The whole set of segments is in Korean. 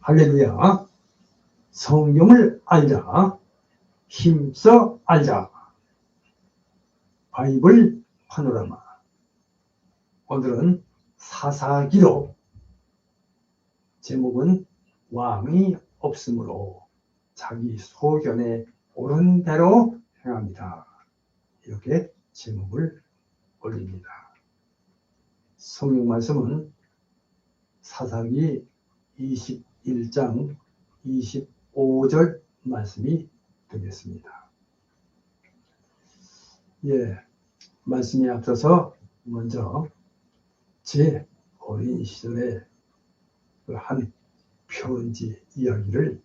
할렐루야. 성경을 알자. 힘써 알자. 바이블 파노라마. 오늘은 사사기로, 제목은 왕이 없으므로 자기 소견에 옳은 대로 행합니다. 이렇게 제목을 올립니다. 성경 말씀은 사사기 21장 25절 말씀이 되겠습니다. 말씀에 앞서서 먼저 제 어린 시절의 한 편지 이야기를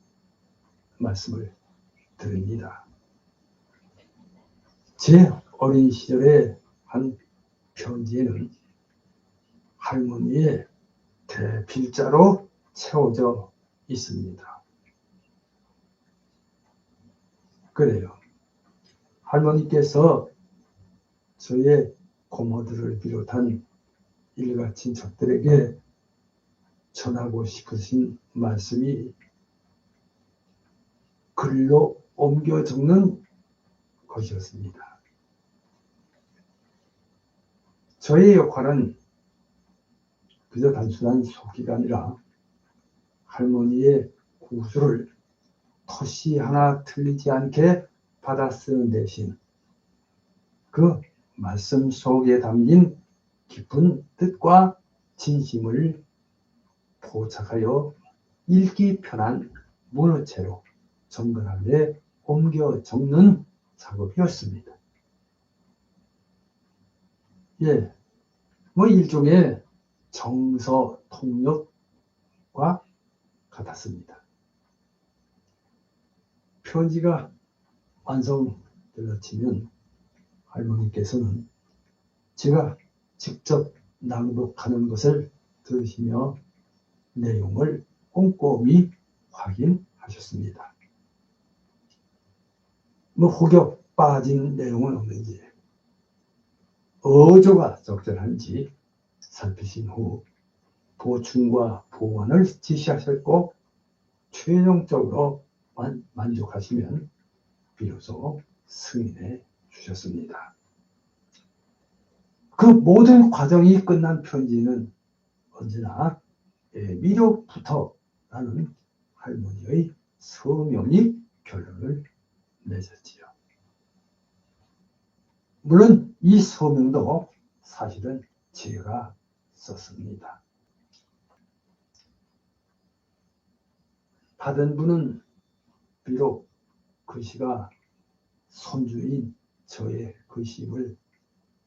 말씀을 드립니다. 제 어린 시절의 한 편지에는 할머니의 대필자로 채워져 있습니다. 그래요. 할머니께서 저의 고모들을 비롯한 일가 친척들에게 전하고 싶으신 말씀이 글로 옮겨 적는 것이었습니다. 저의 역할은 그저 단순한 속기가 아니라 할머니의 구술을 토시 하나 틀리지 않게 받아 쓰는 대신 그 말씀 속에 담긴 깊은 뜻과 진심을 포착하여 읽기 편한 문어체로 정갈하게 옮겨 적는 작업이었습니다. 일종의 정서 통역과 같았습니다. 편지가 완성되어 치면 할머니께서는 제가 직접 낭독하는 것을 들으시며 내용을 꼼꼼히 확인하셨습니다. 혹여 빠진 내용은 없는지, 어조가 적절한지 살피신 후 보충과 보완을 지시하셨고 최종적으로 만족하시면 비로소 승인해 주셨습니다. 그 모든 과정이 끝난 편지는 언제나 미로부터라는 할머니의 서명이 결론을 맺었지요. 물론 이 서명도 사실은 제가 썼습니다. 받은 분은 비록 글씨가 손주인 저의 글씨임을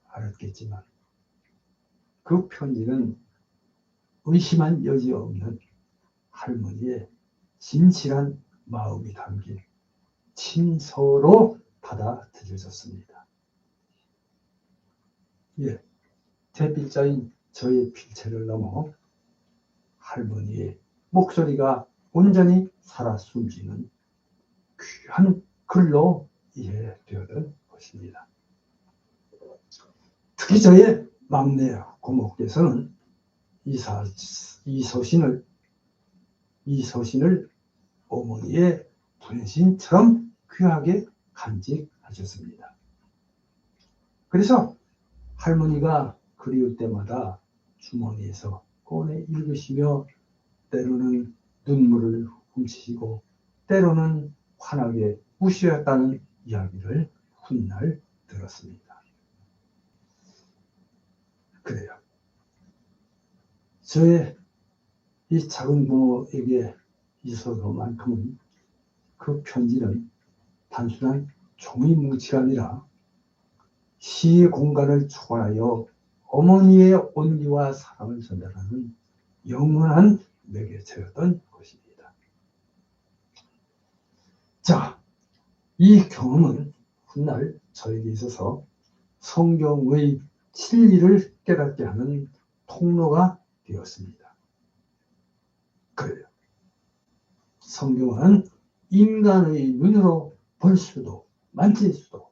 알았겠지만 그 편지는 의심한 여지 없는 할머니의 진실한 마음이 담긴 친서로 받아들여졌습니다. 대필자인 저의 필체를 넘어 할머니의 목소리가 온전히 살아 숨쉬는 귀한 글로 이해되었던 것입니다. 특히 저의 막내 고모께서는 이 서신을 어머니의 분신처럼 귀하게 간직하셨습니다. 그래서 할머니가 그리울 때마다 주머니에서 꺼내 읽으시며 때로는 눈물을 훔치시고 때로는 환하게 우시었다는 이야기를 훗날 들었습니다. 그래요. 저의 이 작은 부모에게 있어서만큼은 그 편지는 단순한 종이 뭉치가 아니라 시의 공간을 초월하여 어머니의 온기와 사랑을 전달하는 영원한 매개체였던 것입니다. 이 경험은 훗날 저에게 있어서 성경의 진리를 깨닫게 하는 통로가 되었습니다. 그래요. 성경은 인간의 눈으로 볼 수도 만질 수도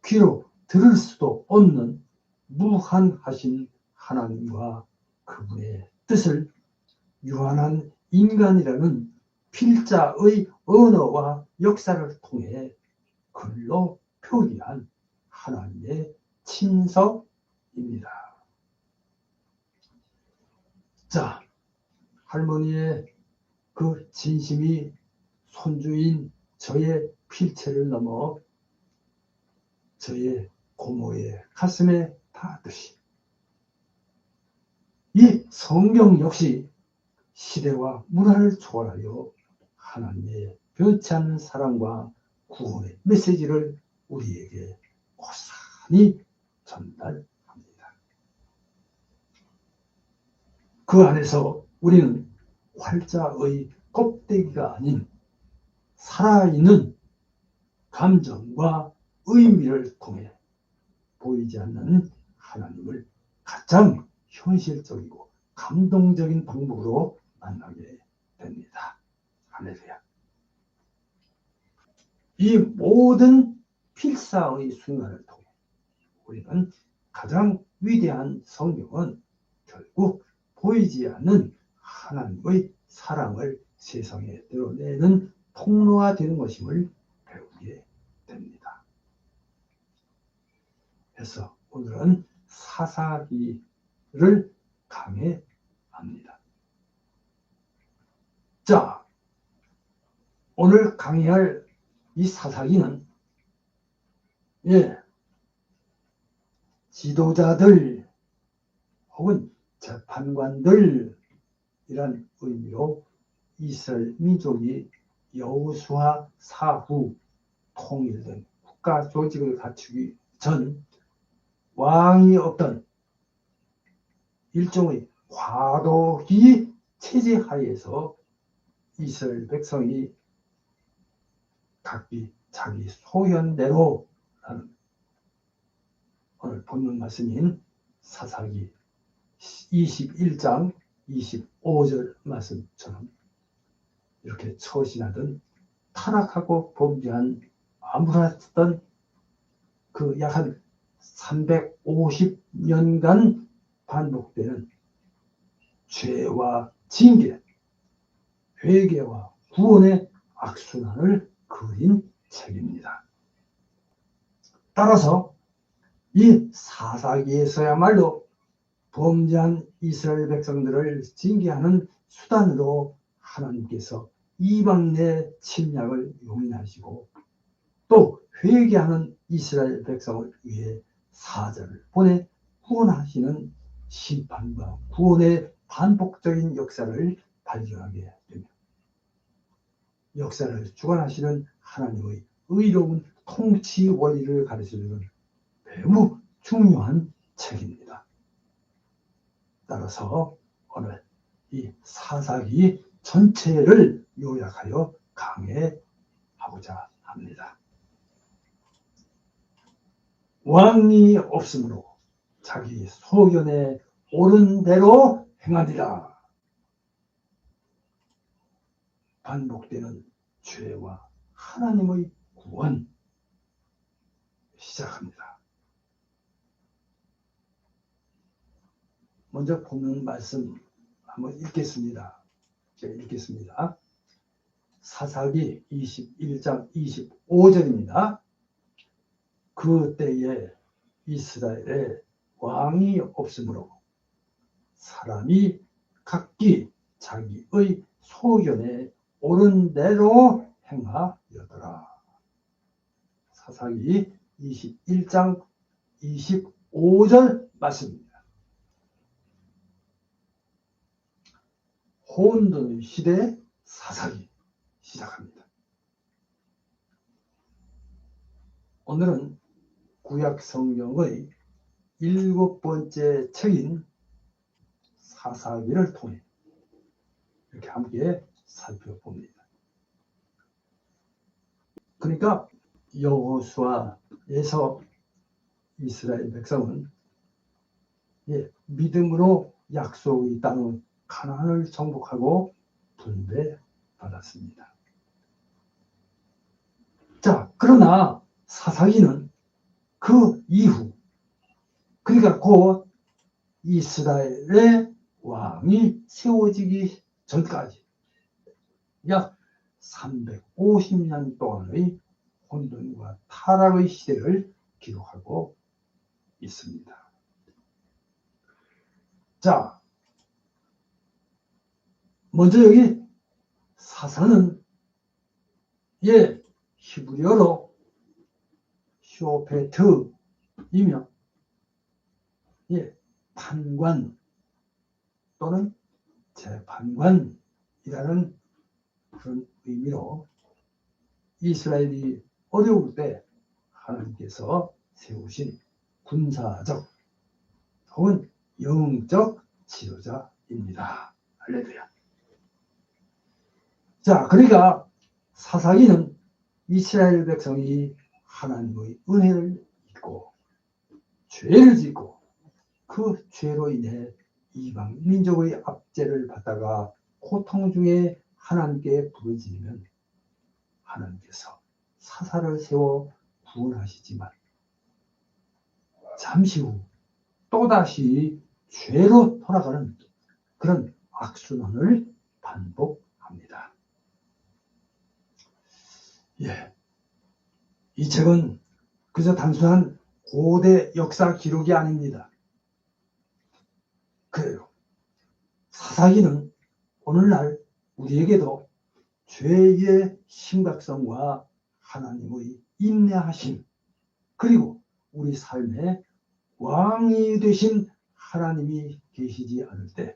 귀로 들을 수도 없는 무한하신 하나님과 그분의 뜻을 유한한 인간이라는 필자의 언어와 역사를 통해 글로 표기한 하나님의 친서입니다. 자, 할머니의 그 진심이 손주인 저의 필체를 넘어 저의 고모의 가슴에 닿았듯이 이 성경 역시 시대와 문화를 초월하여 하나님의 변치 않는 사랑과 구원의 메시지를 우리에게 고스란히 전달합니다. 그 안에서 우리는 활자의 껍데기가 아닌 살아있는 감정과 의미를 통해 보이지 않는 하나님을 가장 현실적이고 감동적인 방법으로 만나게 됩니다. 할렐루야. 이 모든 필사의 순간을 통해 우리는 가장 위대한 성경은 결국 보이지 않는 하나님의 사랑을 세상에 드러내는 통로가 되는 것임을 배우게 됩니다. 그래서 오늘은 사사기를 강해합니다. 자, 오늘 강의할 이 사사기는 지도자들 혹은 재판관들 이란 의미로 이스라엘 민족이 여호수아 사후 통일된 국가 조직을 갖추기 전 왕이 없던 일종의 과도기 체제 하에서 이스라엘 백성이 각기 자기 소견대로 하는 오늘 본문 말씀인 사사기 21장 25절 말씀처럼 이렇게 처신하던 타락하고 범죄한 아무렇던 그 약 한 350년간 반복되는 죄와 징계, 회개와 구원의 악순환을 그린 책입니다. 따라서 이 사사기에서야말로 범죄한 이스라엘 백성들을 징계하는 수단으로 하나님께서 이방 내 침략을 용인하시고 또 회개하는 이스라엘 백성을 위해 사자를 보내 구원하시는 심판과 구원의 반복적인 역사를 발견하게 됩니다. 역사를 주관하시는 하나님의 의로운 통치 원리를 가르쳐주는 매우 중요한 책입니다. 따라서 오늘 이 사사기 전체를 요약하여 강해하고자 합니다. 왕이 없으므로 자기 소견에 옳은 대로 행하리라. 반복되는 죄와 하나님의 구원 시작합니다. 먼저 보는 말씀 한번 읽겠습니다. 제가 읽겠습니다. 사사기 21장 25절입니다. 그 때에 이스라엘에 왕이 없으므로 사람이 각기 자기의 소견에 옳은 대로 행하여더라. 사사기 21장 25절 말씀입니다. 혼돈 시대 사사기 시작합니다. 오늘은 구약 성경의 7번째 책인 사사기를 통해 이렇게 함께 살펴봅니다. 그러니까 여호수아에서 이스라엘 백성은 믿음으로 약속의 땅 가나안을 정복하고 분배받았습니다. 자, 그러나 사사기는 그 이후, 그러니까 곧 이스라엘의 왕이 세워지기 전까지 약 350년 동안의 혼돈과 타락의 시대를 기록하고 있습니다. 자, 먼저 여기 사사는 히브리어로 쇼페트이며 판관 또는 재판관이라는 그런 의미로 이스라엘이 어려울 때 하나님께서 세우신 군사적 혹은 영적 지도자입니다. 할렐루야. 자, 그러니까 사사기는 이스라엘 백성이 하나님의 은혜를 잊고 죄를 짓고 그 죄로 인해 이방 민족의 압제를 받다가 고통 중에 하나님께 부르짖으면 하나님께서 사사를 세워 구원하시지만 잠시 후 또다시 죄로 돌아가는 그런 악순환을 반복합니다. 이 책은 그저 단순한 고대 역사 기록이 아닙니다. 그래요. 사사기는 오늘날 우리에게도 죄의 심각성과 하나님의 인내하심, 그리고 우리 삶에 왕이 되신 하나님이 계시지 않을 때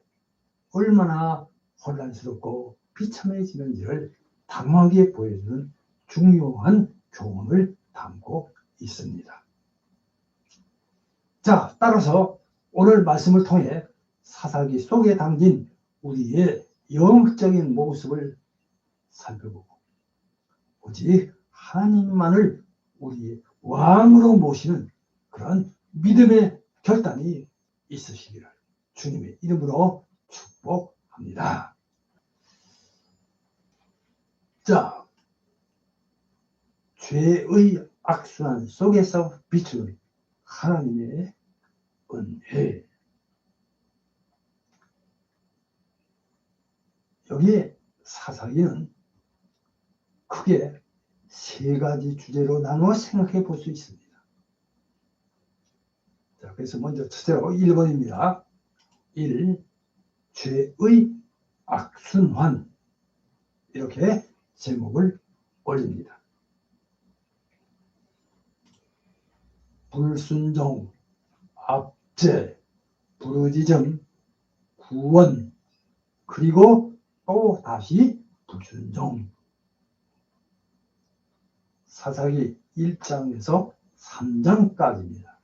얼마나 혼란스럽고 비참해지는지를 단호하게 보여주는 중요한 교훈을 담고 있습니다. 자, 따라서 오늘 말씀을 통해 사사기 속에 담긴 우리의 영적인 모습을 살펴보고 오직 하나님만을 우리의 왕으로 모시는 그런 믿음의 결단이 있으시기를 주님의 이름으로 축복합니다. 자, 죄의 악순환 속에서 비추는 하나님의 은혜. 여기에 사사기는 크게 세 가지 주제로 나누어 생각해 볼 수 있습니다. 자, 그래서 먼저 첫째로 1번입니다. 1. 죄의 악순환. 이렇게 제목을 올립니다. 불순종, 압제, 부르짖음, 구원, 그리고 또 다시 불순종. 사사기 1장에서 3장까지입니다.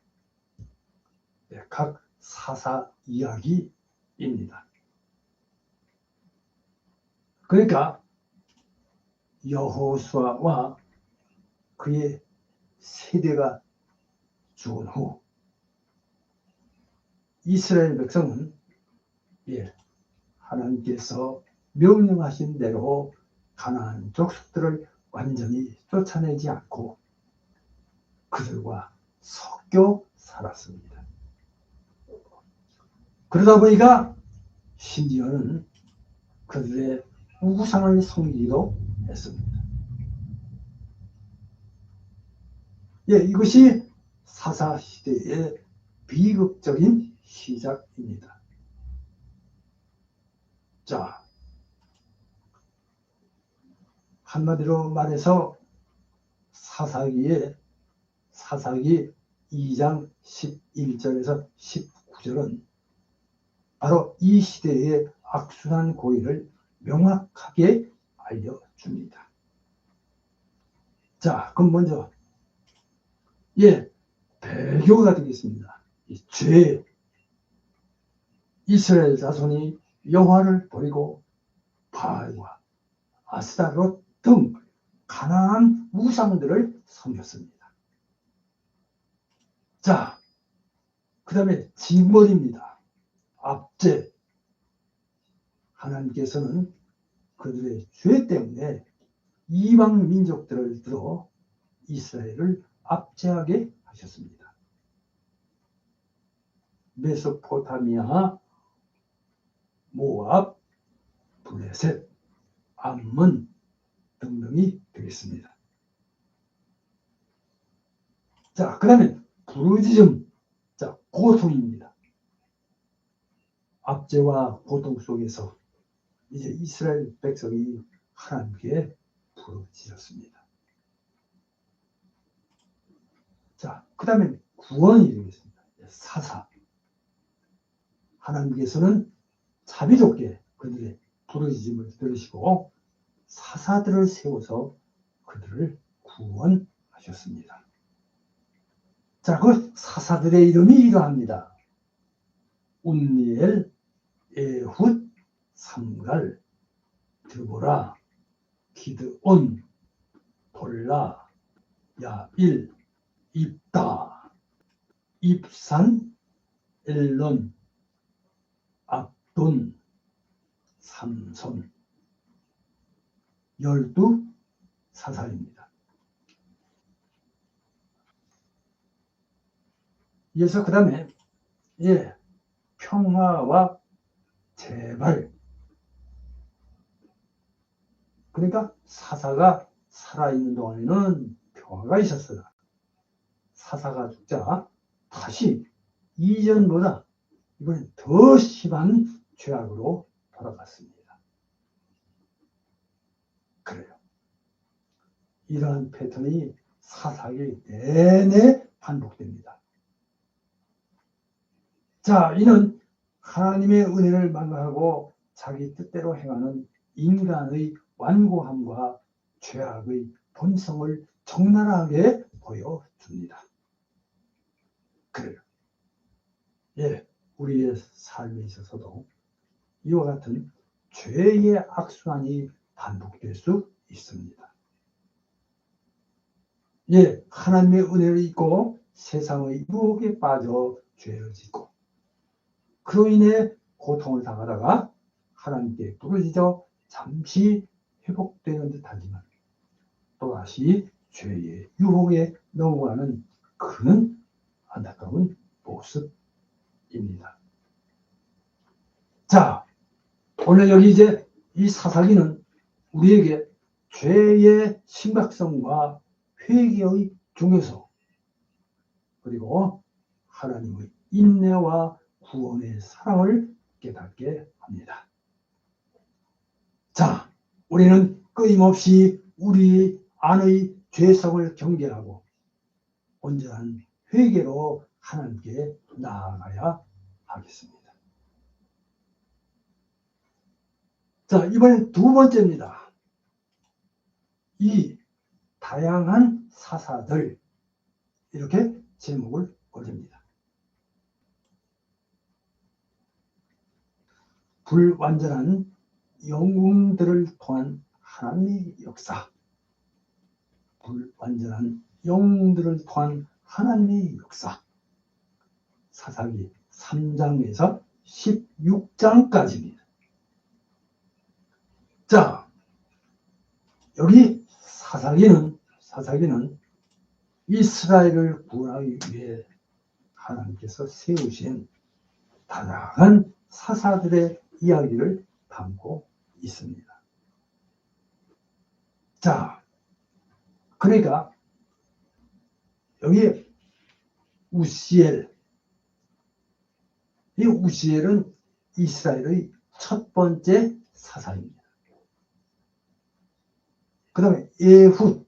각 사사 이야기입니다. 그러니까 여호수아와 그의 세대가 죽은 후 이스라엘 백성은 하나님께서 명령하신 대로 가나안 족속들을 완전히 쫓아내지 않고 그들과 섞여 살았습니다. 그러다 보니까 심지어는 그들의 우상을 섬기기도 했습니다. 이것이 사사시대의 비극적인 시작입니다. 자, 한마디로 말해서 사사기 2장 11절에서 19절은 바로 이 시대의 악순환 고의를 명확하게 알려줍니다. 자, 그럼 먼저 배교가 되겠습니다. 이 죄, 이스라엘 자손이 여호와를 버리고 바알과 아스타롯 등 가나안 우상들을 섬겼습니다. 자, 그 다음에 징벌입니다. 압제. 하나님께서는 그들의 죄 때문에 이방 민족들을 들어 이스라엘을 압제하게 하셨습니다. 메소포타미아, 모압, 블레셋, 암몬 등등이 되겠습니다. 자, 그 다음에 부르짖음. 자, 고통입니다. 압제와 고통 속에서 이제 이스라엘 백성이 하나님께 부르짖었습니다. 자, 그 다음에 구원이 되겠습니다. 사사. 하나님께서는 자비롭게 그들의 부르짖음을 들으시고 사사들을 세워서 그들을 구원하셨습니다. 자, 그 사사들의 이름이 이러합니다. 운니엘, 에훗, 삼갈, 드보라, 기드온, 볼라, 야일, 입다, 입산, 엘론, 압돈, 삼손. 12 사사입니다. 이어서 그 다음에 평화와 재발. 그러니까 사사가 살아있는 동안에는 평화가 있었어요. 사사가 죽자 다시 이전보다 이번엔 더 심한 죄악으로 돌아갔습니다. 그래요. 이러한 패턴이 사사기 내내 반복됩니다. 자, 이는 하나님의 은혜를 망각하고 자기 뜻대로 행하는 인간의 완고함과 죄악의 본성을 적나라하게 보여줍니다. 그래요. 우리의 삶에 있어서도 이와 같은 죄의 악순환이 반복될 수 있습니다. 하나님의 은혜를 잊고 세상의 유혹에 빠져 죄를 짓고 그로 인해 고통을 당하다가 하나님께 부르짖어 잠시 회복되는 듯하지만 또다시 죄의 유혹에 넘어가는 그런 안타까운 모습입니다. 자, 오늘 여기 이제 이 사사기는 우리에게 죄의 심각성과 회개의 중요성 그리고 하나님의 인내와 구원의 사랑을 깨닫게 합니다. 자, 우리는 끊임없이 우리 안의 죄성을 경계하고 온전한 회개로 하나님께 나아가야 하겠습니다. 자, 이번엔 두 번째입니다. 이 다양한 사사들 이렇게 제목을 올립니다. 불완전한 영웅들을 통한 하나님의 역사. 불완전한 영웅들을 통한 하나님의 역사. 사사기 3장에서 16장까지입니다. 자, 여기 사사기는 이스라엘을 구원하기 위해 하나님께서 세우신 다양한 사사들의 이야기를 담고 있습니다. 자, 그러니까 여기 우시엘, 이 우시엘은 이스라엘의 첫 번째 사사입니다. 그 다음에 에훗,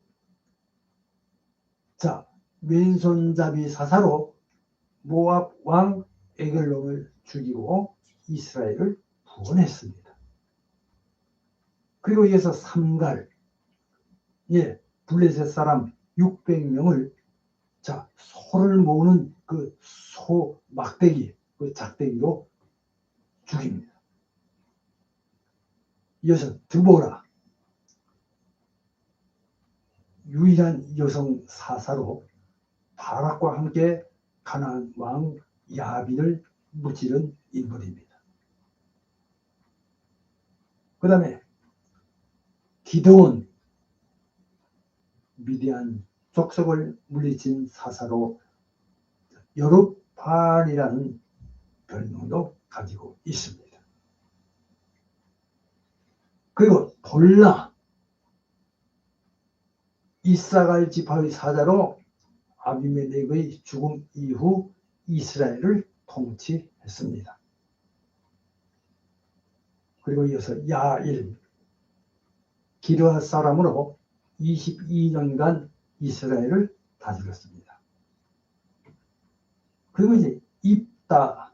자, 왼손잡이 사사로 모압 왕 에글론을 죽이고 이스라엘을 구원했습니다. 그리고 이어서 삼갈, 블레셋 사람 600명을 자, 소를 모으는 그 소 막대기, 그 작대기로 죽입니다. 이어서 드보라, 유일한 여성 사사로 바락과 함께 가나안 왕 야빈을 무찌른 인물입니다. 그 다음에 기드온, 미디안 족속을 물리친 사사로 여룹발이라는 별명도 가지고 있습니다. 그리고 돌라 이사갈 지파의 사자로 아비멜렉의 죽음 이후 이스라엘을 통치했습니다. 그리고 이어서 야일 기르앗 사람으로 22년간 이스라엘을 다스렸습니다. 그리고 이제 입다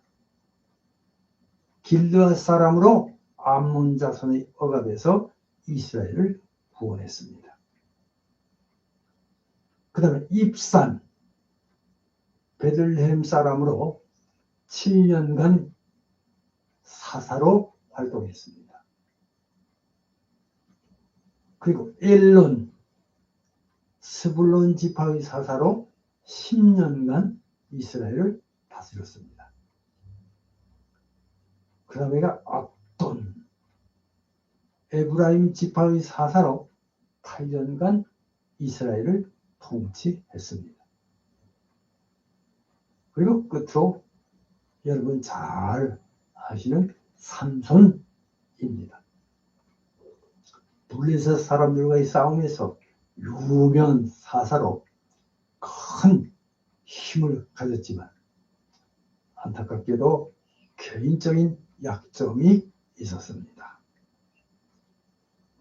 길르앗 사람으로 암몬 자손의 억압에서 이스라엘을 구원했습니다. 그 다음에 입산 베들레헴 사람으로 7년간 사사로 활동했습니다. 그리고 엘론 스불론 지파의 사사로 10년간 이스라엘을 다스렸습니다. 그 다음에가 압돈 에브라임 지파의 사사로 8년간 이스라엘을 통치했습니다. 그리고 끝으로 여러분 잘 아시는 삼손입니다. 블레셋 사람들과의 싸움에서 유명 사사로 큰 힘을 가졌지만 안타깝게도 개인적인 약점이 있었습니다.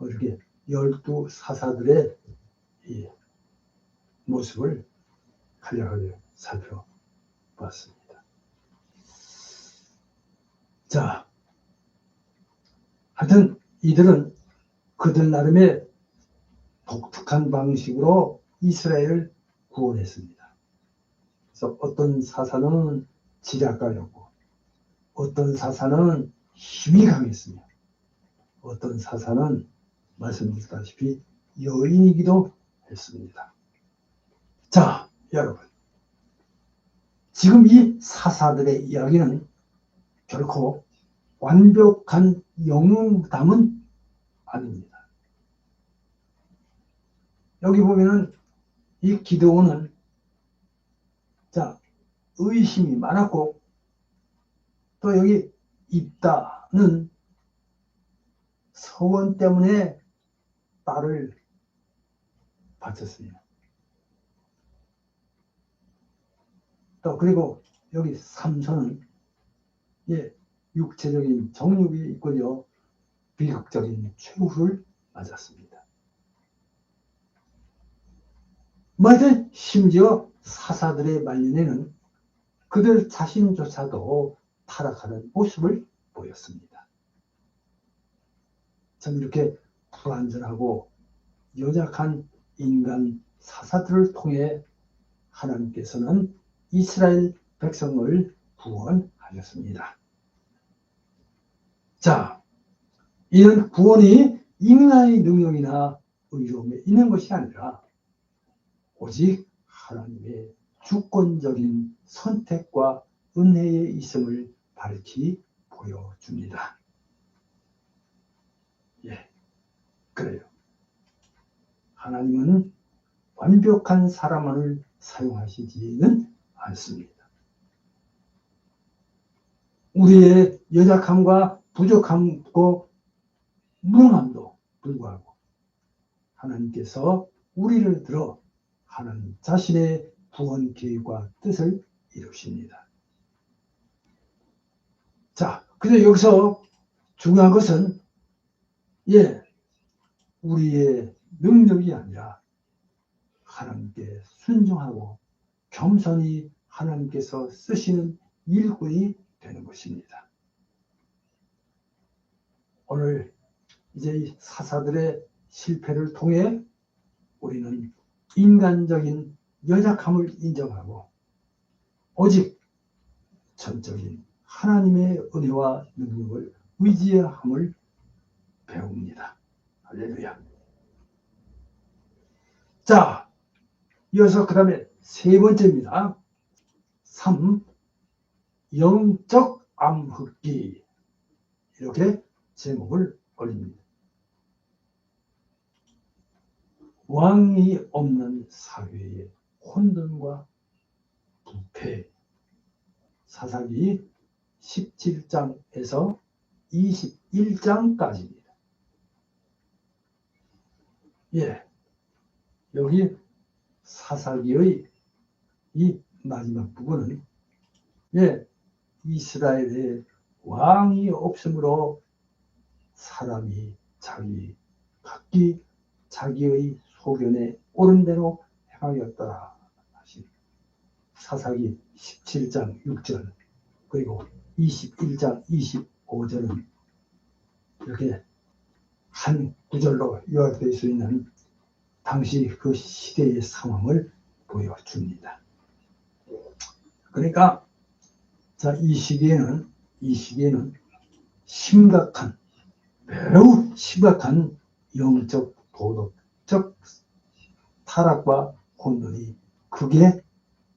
이렇게 12 사사들의 이 모습을 간략하게 살펴봤습니다. 자, 하여튼 이들은 그들 나름의 독특한 방식으로 이스라엘을 구원했습니다. 그래서 어떤 사사는 지략가였고, 어떤 사사는 힘이 강했으며, 어떤 사사는 말씀드렸다시피 여인이기도 했습니다. 자, 여러분. 지금 이 사사들의 이야기는 결코 완벽한 영웅담은 아닙니다. 여기 보면은 이 기드온은 자, 의심이 많았고 또 여기 입다는 서원 때문에 딸을 바쳤습니다. 또 그리고 여기 삼손은 육체적인 정욕이 있고요. 비극적인 최후를 맞았습니다. 하여튼 심지어 사사들의 말년에는 그들 자신조차도 타락하는 모습을 보였습니다. 참 이렇게 불완전하고 연약한 인간 사사들을 통해 하나님께서는 이스라엘 백성을 구원하셨습니다. 자, 이런 구원이 인간의 능력이나 의로움에 있는 것이 아니라 오직 하나님의 주권적인 선택과 은혜에 있음을 밝히 보여줍니다. 그래요. 하나님은 완벽한 사람을 사용하시지는 않습니다. 우리의 연약함과 부족함과 무능함도 불구하고 하나님께서 우리를 들어 하나님 자신의 구원 계획과 뜻을 이루십니다. 자, 근데 여기서 중요한 것은 우리의 능력이 아니라 하나님께 순종하고 겸손히 하나님께서 쓰시는 일꾼이 되는 것입니다. 오늘 이제 이 사사들의 실패를 통해 우리는 인간적인 연약함을 인정하고 오직 전적인 하나님의 은혜와 능력을 의지해야 함을 배웁니다. 할렐루야. 자, 이어서 그 다음에 세 번째입니다. 3. 영적 암흑기. 이렇게 제목을 올립니다. 왕이 없는 사회의 혼돈과 부패. 사사기 17장에서 21장까지입니다. 예, 여기 사사기의 이 마지막 부분은 예, 이스라엘에 왕이 없으므로 사람이 각기 자기의 소견에 옳은 대로 행하였더라. 사사기 17장 6절 그리고 21장 25절은 이렇게 한 구절로 요약될 수 있는 당시 그 시대의 상황을 보여줍니다. 그러니까 이 시기에는 매우 심각한 영적 도덕적 타락과 혼돈이 크게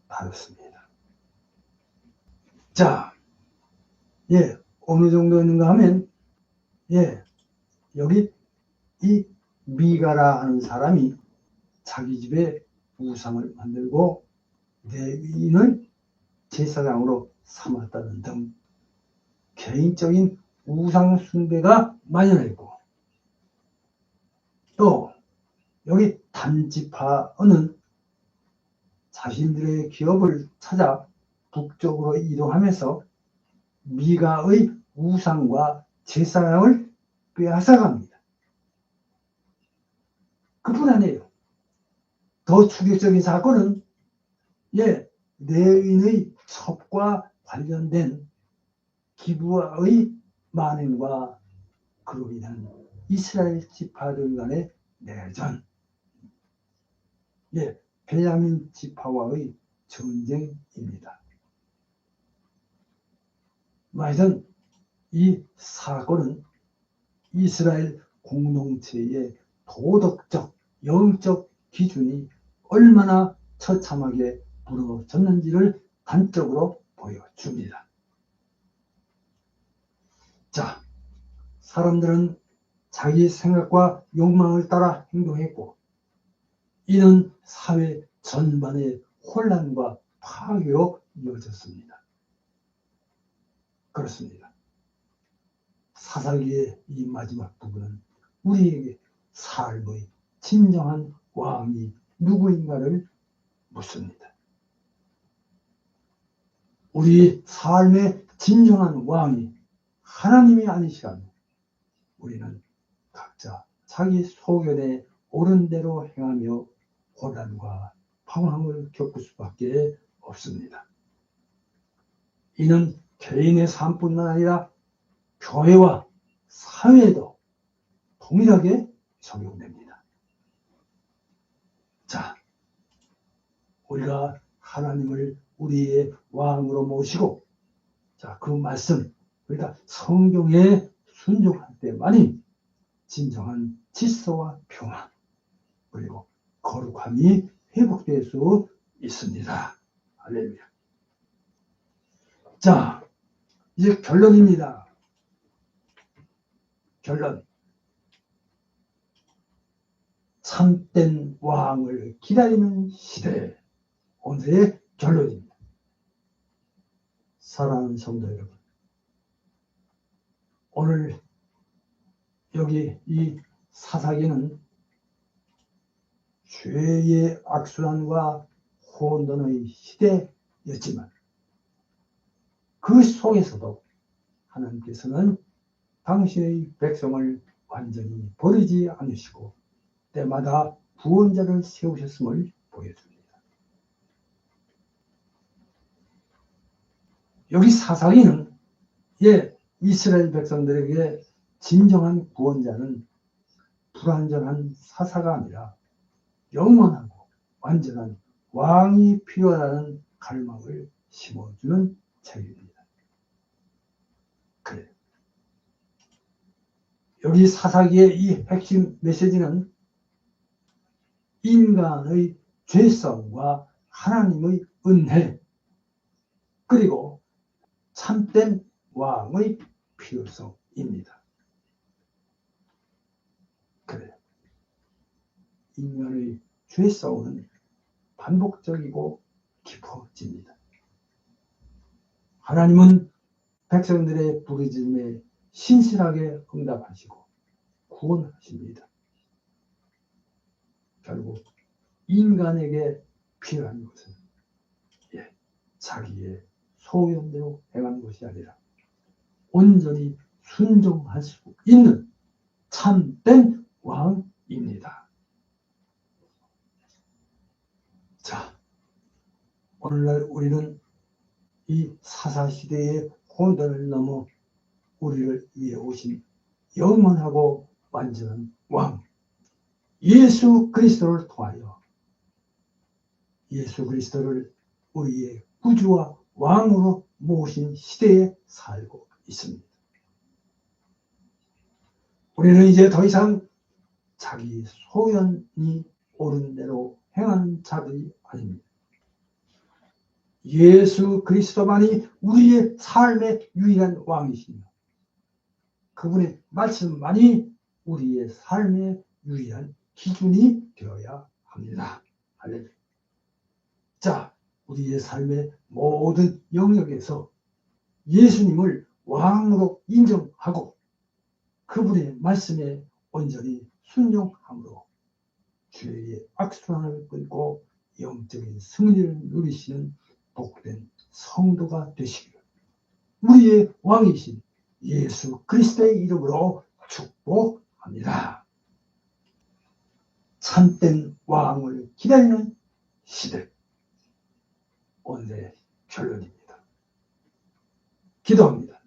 다뤘습니다. 자, 어느 정도인가 하면 여기 이 미가라 하는 사람이 자기 집에 우상을 만들고 레위인을 제사장으로 삼았다는 등 개인적인 우상 숭배가 만연했고, 또 여기 단지파는 자신들의 기업을 찾아 북쪽으로 이동하면서 미가의 우상과 제사장을 빼앗아갑니다. 그뿐 아니에요. 더 충격적인 사건은 레위인의 첩과 관련된 기부의 만행과 그로 인한 이스라엘 지파들 간의 내전, 베냐민 지파와의 전쟁입니다. 하여튼 이 사건은 이스라엘 공동체의 도덕적, 영적 기준이 얼마나 처참하게 무너졌는지를 단적으로 보여줍니다. 자, 사람들은 자기 생각과 욕망을 따라 행동했고, 이는 사회 전반의 혼란과 파괴로 이어졌습니다. 그렇습니다. 사사기의 이 마지막 부분은 우리에게 삶의 진정한 왕이 누구인가를 묻습니다. 우리 삶의 진정한 왕이 하나님이 아니시라면 우리는 각자 자기 소견에 옳은 대로 행하며 혼란과 방황을 겪을 수밖에 없습니다. 이는 개인의 삶뿐만 아니라 교회와 사회에도 동일하게 적용됩니다. 자, 우리가 하나님을 우리의 왕으로 모시고, 그 말씀, 그러니까 성경에 순종할 때만이 진정한 질서와 평화, 그리고 거룩함이 회복될 수 있습니다. 할렐루야. 자, 이제 결론입니다. 결론. 참된 왕을 기다리는 시대. 오늘의 결론입니다. 사랑하는 성도 여러분, 오늘 여기 이 사사기는 죄의 악순환과 혼돈의 시대였지만 그 속에서도 하나님께서는 당신의 백성을 완전히 버리지 않으시고 때마다 구원자를 세우셨음을 보여줍니다. 여기 사사기는 이스라엘 백성들에게 진정한 구원자는 불완전한 사사가 아니라 영원하고 완전한 왕이 필요하다는 갈망을 심어주는 책입니다. 그래요. 여기 사사기의 이 핵심 메시지는 인간의 죄성과 하나님의 은혜, 그리고 참된 왕의 필요성입니다. 그래요. 인간의 죄성은 반복적이고 깊어집니다. 하나님은 백성들의 부르짖음에 신실하게 응답하시고 구원하십니다. 결국 인간에게 필요한 것은 자기의 소견대로 행하는 것이 아니라 온전히 순종할 수 있는 참된 왕입니다. 자, 오늘날 우리는 이 사사시대의 혼돈을 넘어 우리를 위해 오신 영원하고 완전한 왕 예수 그리스도를 통하여 예수 그리스도를 우리의 구주와 왕으로 모신 시대에 살고 있습니다. 우리는 이제 더 이상 자기 소견이 옳은 대로 행하는 자들이 아닙니다. 예수 그리스도만이 우리의 삶의 유일한 왕이시며 그분의 말씀만이 우리의 삶의 유일한 기준이 되어야 합니다. 할렐루야. 자, 우리의 삶의 모든 영역에서 예수님을 왕으로 인정하고 그분의 말씀에 온전히 순종함으로 주의 악순환을 끊고 영적인 승리를 누리시는 복된 성도가 되시기를 우리의 왕이신 예수 그리스도의 이름으로 축복합니다. 참된 왕을 기다리는 시대. 오늘의 결론입니다. 기도합니다.